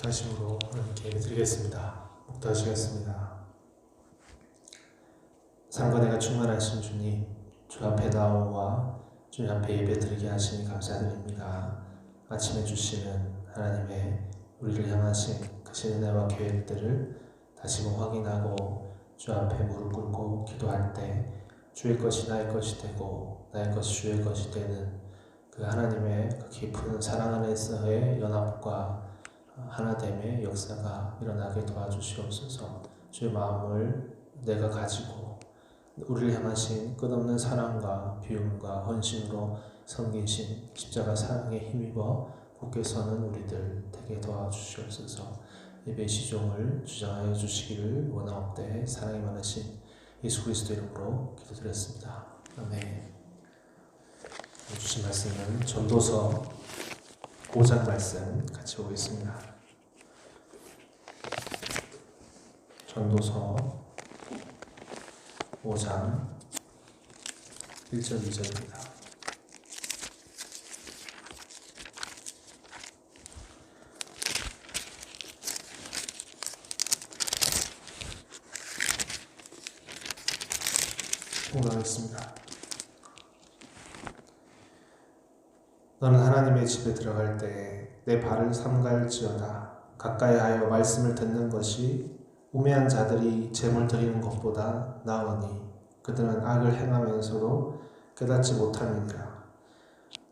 다시므로 하나님께 예배드리겠습니다. 목도하시겠습니다. 상건회가 충만하신 주님, 주 앞에 나오와 주님 앞에 예배드리게 하시니 감사드립니다. 아침에 주시는 하나님의 우리를 향하신 크신 은혜와 계획들을 다시금 확인하고 주 앞에 무릎 꿇고 기도할 때 주의 것이 나의 것이 되고 나의 것이 주의 것이 되는 그 하나님의 그 깊은 사랑 안에서의 연합과 하나됨의 역사가 일어나게 도와주시옵소서. 주의 마음을 내가 가지고 우리를 향하신 끝없는 사랑과 비움과 헌신으로 섬기신 십자가 사랑에 힘입어 굳게 서는 우리들 되게 도와주시옵소서. 예배 시종을 주장하여 주시기를 원하옵되 사랑이 많으신 예수 그리스도 이름으로 기도드렸습니다. 아멘. 주신 말씀은 전도서 5장 말씀 같이 보겠습니다. 전도서 5장 1절 2절입니다. 공부하겠습니다. 너는 하나님의 집에 들어갈 때 내 발을 삼갈지어다. 가까이 하여 말씀을 듣는 것이 우매한 자들이 제물 드리는 것보다 나으니 그들은 악을 행하면서도 깨닫지 못함이니라.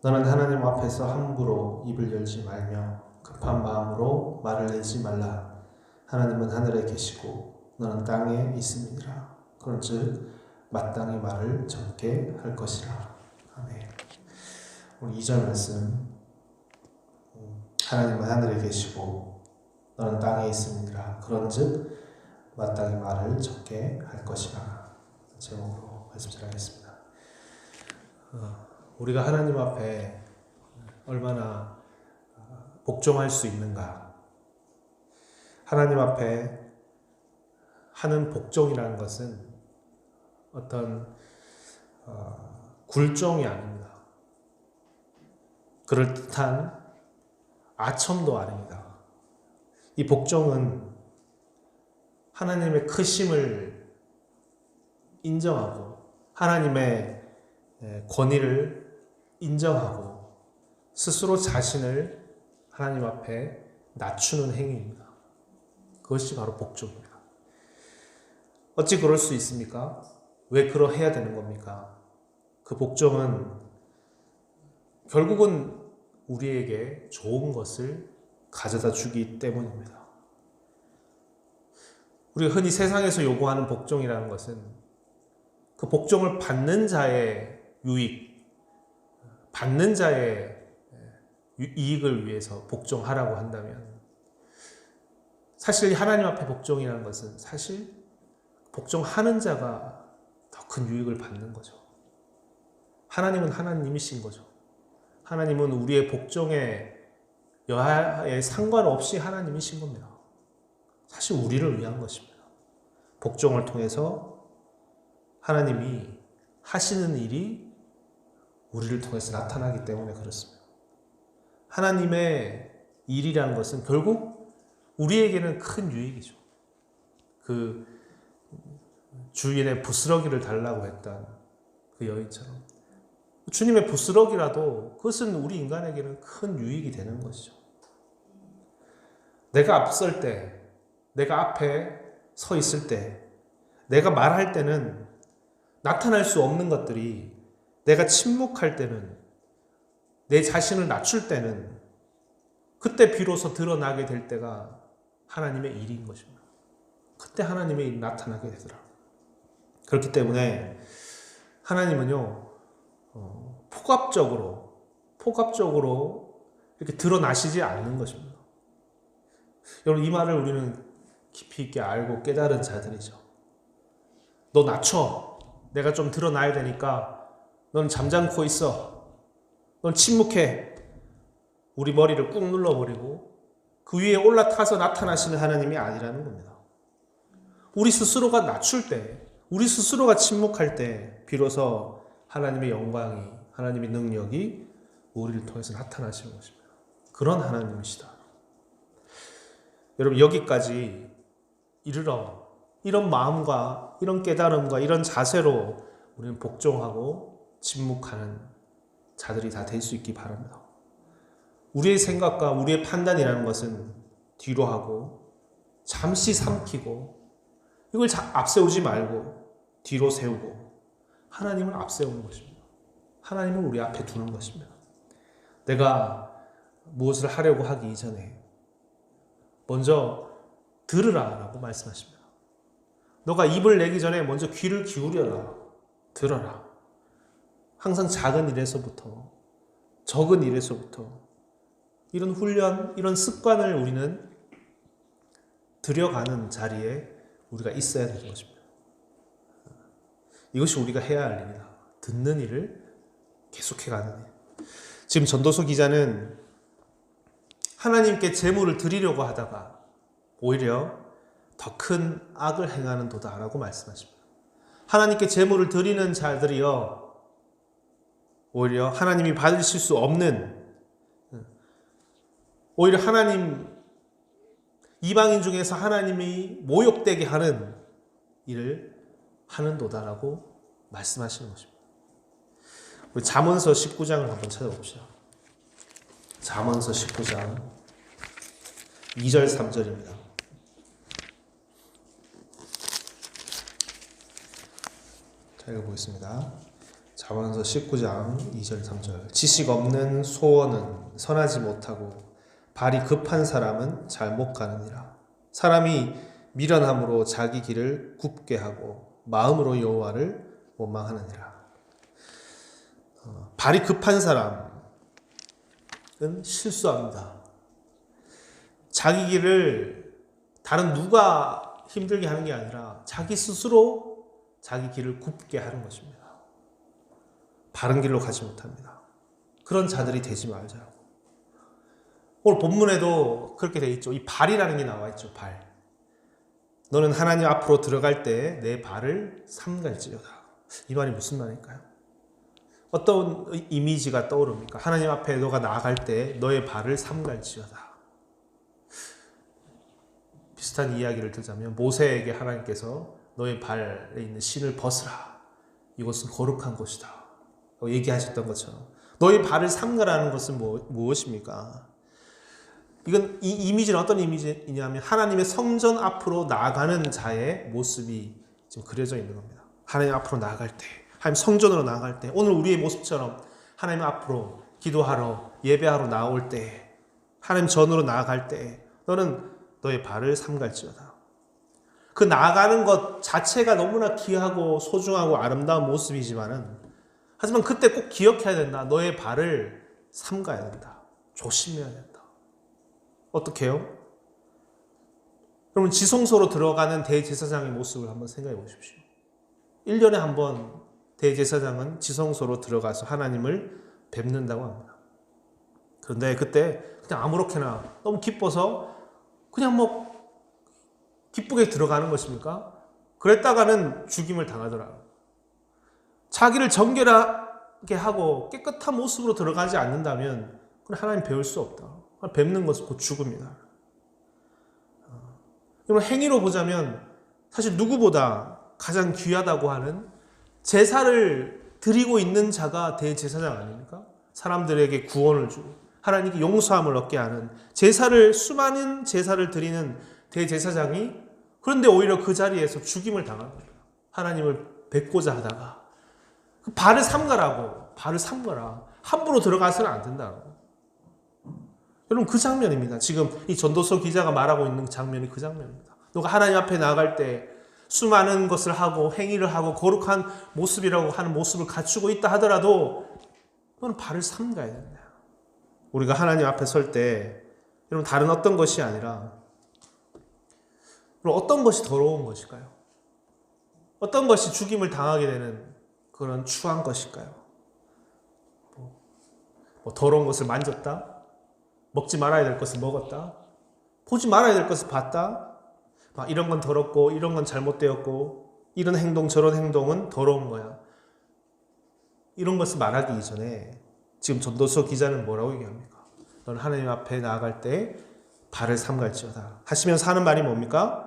너는 하나님 앞에서 함부로 입을 열지 말며 급한 마음으로 말을 내지 말라. 하나님은 하늘에 계시고 너는 땅에 있음이니라. 그런즉 마땅히 말을 적게 할 것이라. 아멘. 오늘 2절 말씀, 하나님은 하늘에 계시고 너는 땅에 있음이니라. 그런즉 마땅히 말을 적게 할 것이라. 제목으로 말씀 전하겠습니다. 우리가 하나님 앞에 얼마나 복종할 수 있는가. 하나님 앞에 하는 복종이라는 것은 어떤 굴종이 아닙니다. 그럴듯한 아첨도 아닙니다. 이 복종은 하나님의 크심을 인정하고 하나님의 권위를 인정하고 스스로 자신을 하나님 앞에 낮추는 행위입니다. 그것이 바로 복종입니다. 어찌 그럴 수 있습니까? 왜 그러해야 되는 겁니까? 그 복종은 결국은 우리에게 좋은 것을 가져다 주기 때문입니다. 우리가 흔히 세상에서 요구하는 복종이라는 것은 그 복종을 받는 자의 유익, 받는 자의 이익을 위해서 복종하라고 한다면 사실 하나님 앞에 복종이라는 것은 사실 복종하는 자가 더 큰 유익을 받는 거죠. 하나님은 하나님이신 거죠. 하나님은 우리의 복종에 여하에 상관없이 하나님이신 겁니다. 사실 우리를 위한 것입니다. 복종을 통해서 하나님이 하시는 일이 우리를 통해서 나타나기 때문에 그렇습니다. 하나님의 일이라는 것은 결국 우리에게는 큰 유익이죠. 그 주인의 부스러기를 달라고 했던 그 여인처럼 주님의 부스러기라도 그것은 우리 인간에게는 큰 유익이 되는 것이죠. 내가 앞설 때, 내가 앞에 서 있을 때, 내가 말할 때는 나타날 수 없는 것들이 내가 침묵할 때는, 내 자신을 낮출 때는 그때 비로소 드러나게 될 때가 하나님의 일인 것입니다. 그때 하나님의 일이 나타나게 되더라고요. 그렇기 때문에 하나님은요, 포괄적으로 이렇게 드러나시지 않는 것입니다. 여러분, 이 말을 우리는 깊이 있게 알고 깨달은 자들이죠. 너 낮춰. 내가 좀 드러나야 되니까 넌 잠잠고 있어. 넌 침묵해. 우리 머리를 꾹 눌러버리고 그 위에 올라타서 나타나시는 하나님이 아니라는 겁니다. 우리 스스로가 낮출 때, 우리 스스로가 침묵할 때 비로소 하나님의 영광이, 하나님의 능력이 우리를 통해서 나타나시는 것입니다. 그런 하나님이시다. 여러분 여기까지 이르러 이런 마음과 이런 깨달음과 이런 자세로 우리는 복종하고 침묵하는 자들이 다 될 수 있기 바랍니다. 우리의 생각과 우리의 판단이라는 것은 뒤로 하고 잠시 삼키고 이걸 앞세우지 말고 뒤로 세우고 하나님을 앞세우는 것입니다. 하나님을 우리 앞에 두는 것입니다. 내가 무엇을 하려고 하기 이전에 먼저 들으라 라고 말씀하십니다. 너가 입을 내기 전에 먼저 귀를 기울여라. 들어라. 항상 작은 일에서부터 적은 일에서부터 이런 훈련, 이런 습관을 우리는 들여가는 자리에 우리가 있어야 되는 것입니다. 이것이 우리가 해야 할 일이다. 듣는 일을 계속해가는 일. 지금 전도서 기자는 하나님께 제물을 드리려고 하다가 오히려 더 큰 악을 행하는 도다라고 말씀하십니다. 하나님께 제물을 드리는 자들이여 오히려 하나님이 받으실 수 없는, 오히려 하나님, 이방인 중에서 하나님이 모욕되게 하는 일을 하는 도다라고 말씀하시는 것입니다. 우리 잠언서 19장을 한번 찾아봅시다. 잠언서 19장 2절 3절입니다. 자, 읽어보겠습니다. 잠언서 19장 2절 3절. 지식 없는 소원은 선하지 못하고 발이 급한 사람은 잘 못 가느니라. 사람이 미련함으로 자기 길을 굽게 하고 마음으로 여호와를 원망하느니라. 발이 급한 사람은 실수합니다. 자기 길을 다른 누가 힘들게 하는 게 아니라 자기 스스로 자기 길을 굽게 하는 것입니다. 바른 길로 가지 못합니다. 그런 자들이 되지 말자고. 오늘 본문에도 그렇게 되어 있죠. 이 발이라는 게 나와 있죠. 발. 너는 하나님 앞으로 들어갈 때 내 발을 삼갈지어다. 이 말이 무슨 말일까요? 어떤 이미지가 떠오릅니까? 하나님 앞에 너가 나아갈 때 너의 발을 삼갈지어다. 비슷한 이야기를 들자면 모세에게 하나님께서 너의 발에 있는 신을 벗으라. 이것은 거룩한 곳이다. 얘기하셨던 것처럼 너의 발을 삼가라는 것은 무엇입니까? 이건 이 이미지는 어떤 이미지냐면 하나님의 성전 앞으로 나아가는 자의 모습이 지금 그려져 있는 겁니다. 하나님 앞으로 나아갈 때, 하나님 성전으로 나아갈 때, 오늘 우리의 모습처럼 하나님 앞으로 기도하러 예배하러 나올 때, 하나님 전으로 나아갈 때 너는 너의 발을 삼갈지어다. 그 나아가는 것 자체가 너무나 귀하고 소중하고 아름다운 모습이지만은 하지만 그때 꼭 기억해야 된다. 너의 발을 삼가야 된다. 조심해야 된다. 어떻게 해요? 여러분 지성소로 들어가는 대제사장의 모습을 한번 생각해 보십시오. 1년에 한 번 대제사장은 지성소로 들어가서 하나님을 뵙는다고 합니다. 그런데 그때 그냥 아무렇게나 너무 기뻐서 그냥 기쁘게 들어가는 것입니까? 그랬다가는 죽임을 당하더라. 자기를 정결하게 하고 깨끗한 모습으로 들어가지 않는다면 그건 하나님 배울 수 없다. 뵙는 것은 곧 죽음이다. 여러분 행위로 보자면 사실 누구보다 가장 귀하다고 하는 제사를 드리고 있는 자가 대제사장 아닙니까? 사람들에게 구원을 주고 하나님께 용서함을 얻게 하는 수많은 제사를 드리는 대제사장이 그런데 오히려 그 자리에서 죽임을 당한 거예요. 하나님을 뵙고자 하다가 발을 삼가라고, 발을 삼가라. 함부로 들어가서는 안 된다고. 여러분 그 장면입니다. 지금 이 전도서 기자가 말하고 있는 장면이 그 장면입니다. 너가 하나님 앞에 나아갈 때 수많은 것을 하고 행위를 하고 거룩한 모습이라고 하는 모습을 갖추고 있다 하더라도 너는 발을 삼가야 된다. 우리가 하나님 앞에 설 때 여러분 다른 어떤 것이 아니라 그럼 어떤 것이 더러운 것일까요? 어떤 것이 죽임을 당하게 되는 그런 추한 것일까요? 더러운 것을 만졌다? 먹지 말아야 될 것을 먹었다? 보지 말아야 될 것을 봤다? 이런 건 더럽고 이런 건 잘못되었고 이런 행동 저런 행동은 더러운 거야. 이런 것을 말하기 이전에 지금 전도서 기자는 뭐라고 얘기합니까? 너는 하나님 앞에 나아갈 때 발을 삼갈지어다 하시면서 하는 말이 뭡니까?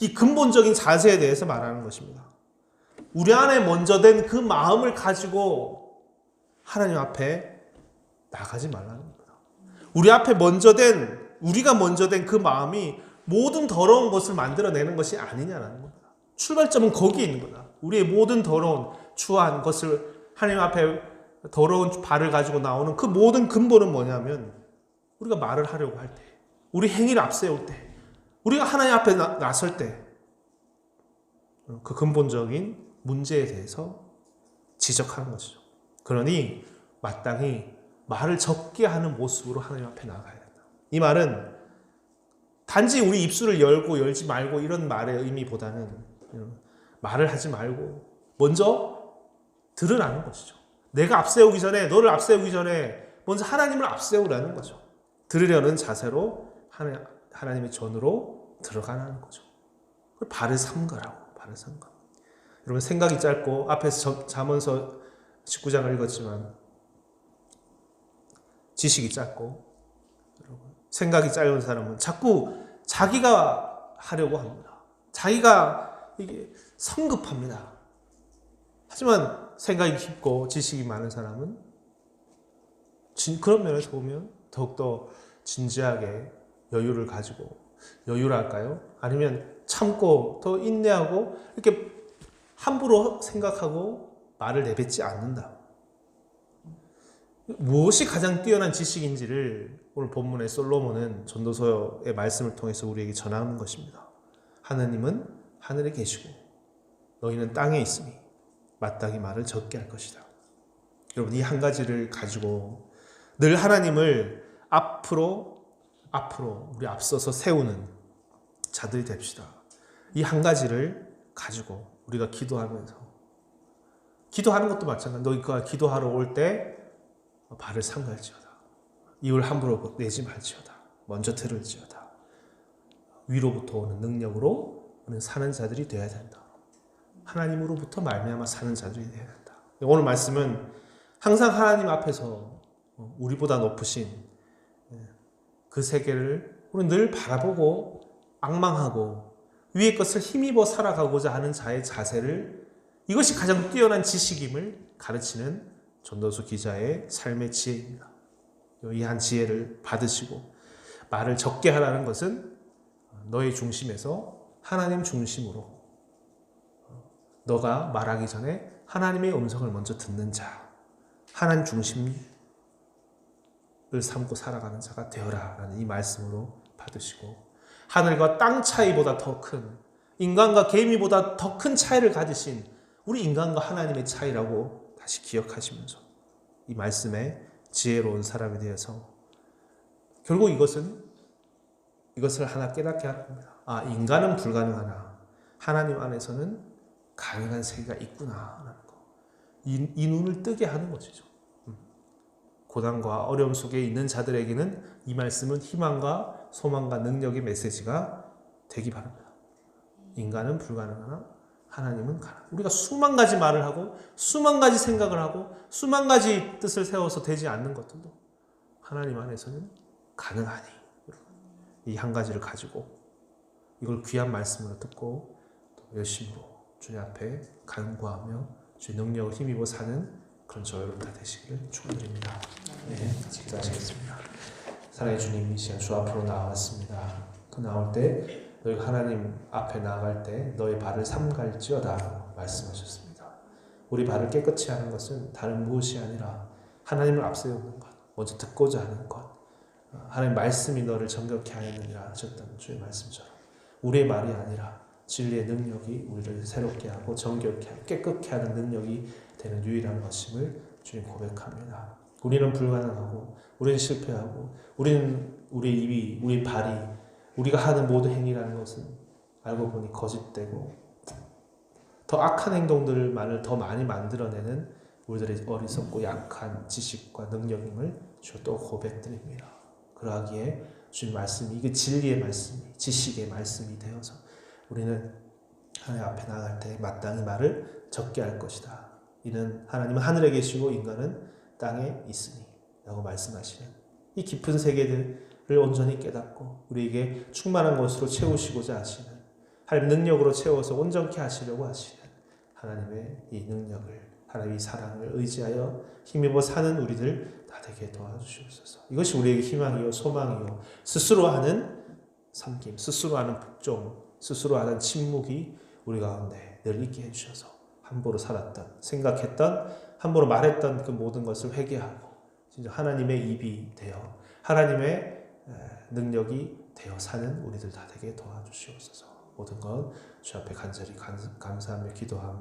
이 근본적인 자세에 대해서 말하는 것입니다. 우리 안에 먼저 된 그 마음을 가지고 하나님 앞에 나가지 말라는 겁니다. 우리가 먼저 된 그 마음이 모든 더러운 것을 만들어내는 것이 아니냐라는 겁니다. 출발점은 거기에 있는 거다. 우리의 모든 더러운 추한 것을 하나님 앞에 더러운 발을 가지고 나오는 그 모든 근본은 뭐냐면 우리가 말을 하려고 할 때, 우리 행위를 앞세울 때, 우리가 하나님 앞에 나설 때 그 근본적인 문제에 대해서 지적하는 것이죠. 그러니 마땅히 말을 적게 하는 모습으로 하나님 앞에 나가야 된다. 이 말은 단지 우리 입술을 열고 열지 말고 이런 말의 의미보다는 말을 하지 말고 먼저 드러나는 것이죠. 내가 앞세우기 전에, 너를 앞세우기 전에 먼저 하나님을 앞세우라는 거죠. 들으려는 자세로 하나님의 전으로 들어가는 거죠. 발을 삼가라고. 발을 삼가. 여러분 생각이 짧고 앞에서 잠언서 19장을 읽었지만 지식이 짧고 생각이 짧은 사람은 자꾸 자기가 하려고 합니다. 자기가 이게 성급합니다. 하지만 생각이 깊고 지식이 많은 사람은 그런 면에서 보면 더욱더 진지하게 여유를 가지고, 여유랄까요? 아니면 참고 더 인내하고 이렇게 함부로 생각하고 말을 내뱉지 않는다. 무엇이 가장 뛰어난 지식인지를 오늘 본문의 솔로몬은 전도서의 말씀을 통해서 우리에게 전하는 것입니다. 하느님은 하늘에 계시고 너희는 땅에 있으니 마땅히 말을 적게 할 것이다. 여러분 이 한 가지를 가지고 늘 하나님을 앞으로 우리 앞서서 세우는 자들이 됩시다. 이 한 가지를 가지고 우리가 기도하면서, 기도하는 것도 마찬가지다. 너희가 기도하러 올 때 발을 삼갈지어다. 입을 함부로 내지 말지어다. 먼저 들을지어다. 위로부터 오는 능력으로 우리는 사는 자들이 되어야 된다. 하나님으로부터 말미암아 사는 자들이 되어야 된다. 오늘 말씀은 항상 하나님 앞에서 우리보다 높으신 그 세계를 우리는 늘 바라보고 앙망하고 위의 것을 힘입어 살아가고자 하는 자의 자세를, 이것이 가장 뛰어난 지식임을 가르치는 전도서 기자의 삶의 지혜입니다. 이 한 지혜를 받으시고 말을 적게 하라는 것은 너의 중심에서 하나님 중심으로, 너가 말하기 전에 하나님의 음성을 먼저 듣는 자, 하나님 중심을 삼고 살아가는 자가 되어라 라는 이 말씀으로 받으시고, 하늘과 땅 차이보다 더 큰, 인간과 개미보다 더 큰 차이를 가지신 우리 인간과 하나님의 차이라고 다시 기억하시면서 이 말씀에 지혜로운 사람에 대해서 결국 이것을 하나 깨닫게 하는 겁니다. 아, 인간은 불가능하나 하나님 안에서는 가능한 세계가 있구나라는 거. 이 눈을 뜨게 하는 것이죠. 고난과 어려움 속에 있는 자들에게는 이 말씀은 희망과 소망과 능력의 메시지가 되기 바랍니다. 인간은 불가능하나 하나님은 가능. 우리가 수만 가지 말을 하고 수만 가지 생각을 하고 수만 가지 뜻을 세워서 되지 않는 것들도 하나님 안에서는 가능하니, 이 한 가지를 가지고 이걸 귀한 말씀으로 듣고 또 열심으로 주님 앞에 간구하며 주의 능력을 힘입어 사는 그런 저 여러분 다 되시기를 축원드립니다. 네, 기도하시겠습니다. 사랑의 주님, 이 시간 주 앞으로 나왔습니다. 그 나올 때 너희가 하나님 앞에 나아갈 때 너희 발을 삼갈지어다 말씀하셨습니다. 우리 발을 깨끗이 하는 것은 다른 무엇이 아니라 하나님을 앞세우는 것, 먼저 듣고자 하는 것, 하나님 말씀이 너를 정결케 하였느니라 하셨던 주의 말씀처럼 우리의 말이 아니라 진리의 능력이 우리를 새롭게 하고 정결케 하고 깨끗게 하는 능력이 되는 유일한 것임을 주님 고백합니다. 우리는 불가능하고 우리는 실패하고 우리는 우리 입이, 우리 발이, 우리가 하는 모든 행위라는 것은 알고 보니 거짓되고 더 악한 행동들만을 더 많이 만들어내는 우리들의 어리석고 약한 지식과 능력임을 주여 또 고백드립니다. 그러하기에 주님 말씀이, 이게 진리의 말씀이, 지식의 말씀이 되어서 우리는 하나님 앞에 나갈 때 마땅히 말을 적게 할 것이다. 이는 하나님은 하늘에 계시고 인간은 땅에 있으니 라고 말씀하시는 이 깊은 세계들을 온전히 깨닫고 우리에게 충만한 것으로 채우시고자 하시는, 하나님 능력으로 채워서 온전케 하시려고 하시는 하나님의 이 능력을, 하나님의 사랑을 의지하여 힘입어 사는 우리들 다 되게 도와주시옵소서. 이것이 우리에게 희망이요 소망이요, 스스로 하는 섬김, 스스로 하는 복종, 스스로 하는 침묵이 우리 가운데 늘 있게 해주셔서 함부로 살았던, 생각했던, 함부로 말했던 그 모든 것을 회개하고 진짜 하나님의 입이 되어 하나님의 능력이 되어 사는 우리들 다 되게 도와주시옵소서. 모든 것 주 앞에 간절히 감사하며 기도하며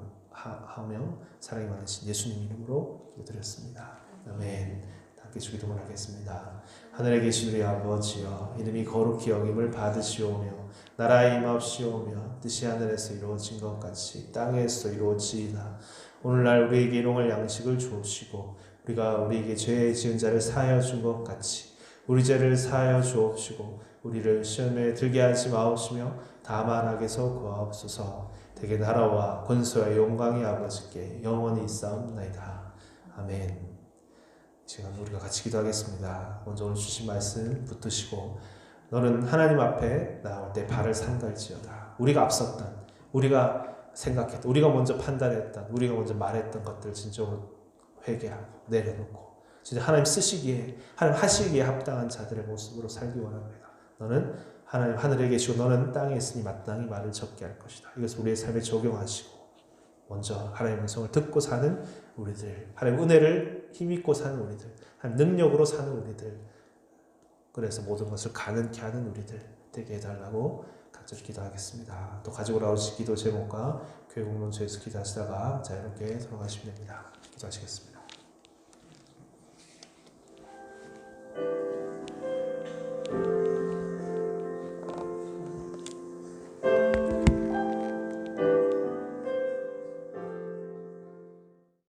사랑이 많으신 예수님 이름으로 기도드렸습니다. 아멘. 함께 주기도문 하겠습니다. 하늘에 계신 우리 아버지여, 이름이 거룩히 여김을 받으시오며 나라의 임하옵시오며 뜻이 하늘에서 이루어진 것 같이 땅에서 이루어지이다. 오늘날 우리에게 일용할 양식을 주옵시고 우리가 우리에게 죄 지은 자를 사하여 준 것 같이 우리 죄를 사하여 주옵시고 우리를 시험에 들게 하지 마옵시며 다만 악에서 구하옵소서. 대개 나라와 권세와 영광이 아버지께 영원히 있사옵나이다. 아멘. 이 시간 우리가 같이 기도하겠습니다. 먼저 오늘 주신 말씀 붙드시고, 너는 하나님 앞에 나올 때 발을 삼갈지어다. 우리가 앞섰던, 우리가 생각했던, 우리가 먼저 판단했던, 우리가 먼저 말했던 것들 진정으로 회개하고 내려놓고 진짜 하나님 쓰시기에, 하나님 하시기에 합당한 자들의 모습으로 살기 원합니다. 너는 하나님 하늘에 계시고 너는 땅에 있으니 마땅히 말을 적게 할 것이다. 이것을 우리의 삶에 적용하시고 먼저 하나님의 음성을 듣고 사는 우리들, 하나님의 은혜를 힘입고 사는 우리들, 하나님 능력으로 사는 우리들, 그래서 모든 것을 가능케 하는 우리들 되게 해달라고 각자를 기도하겠습니다. 또 가지고 나오신 기도 제목과 교회 공동체에서 기도하시다가 자유롭게 돌아가시면 됩니다. 기도하시겠습니다.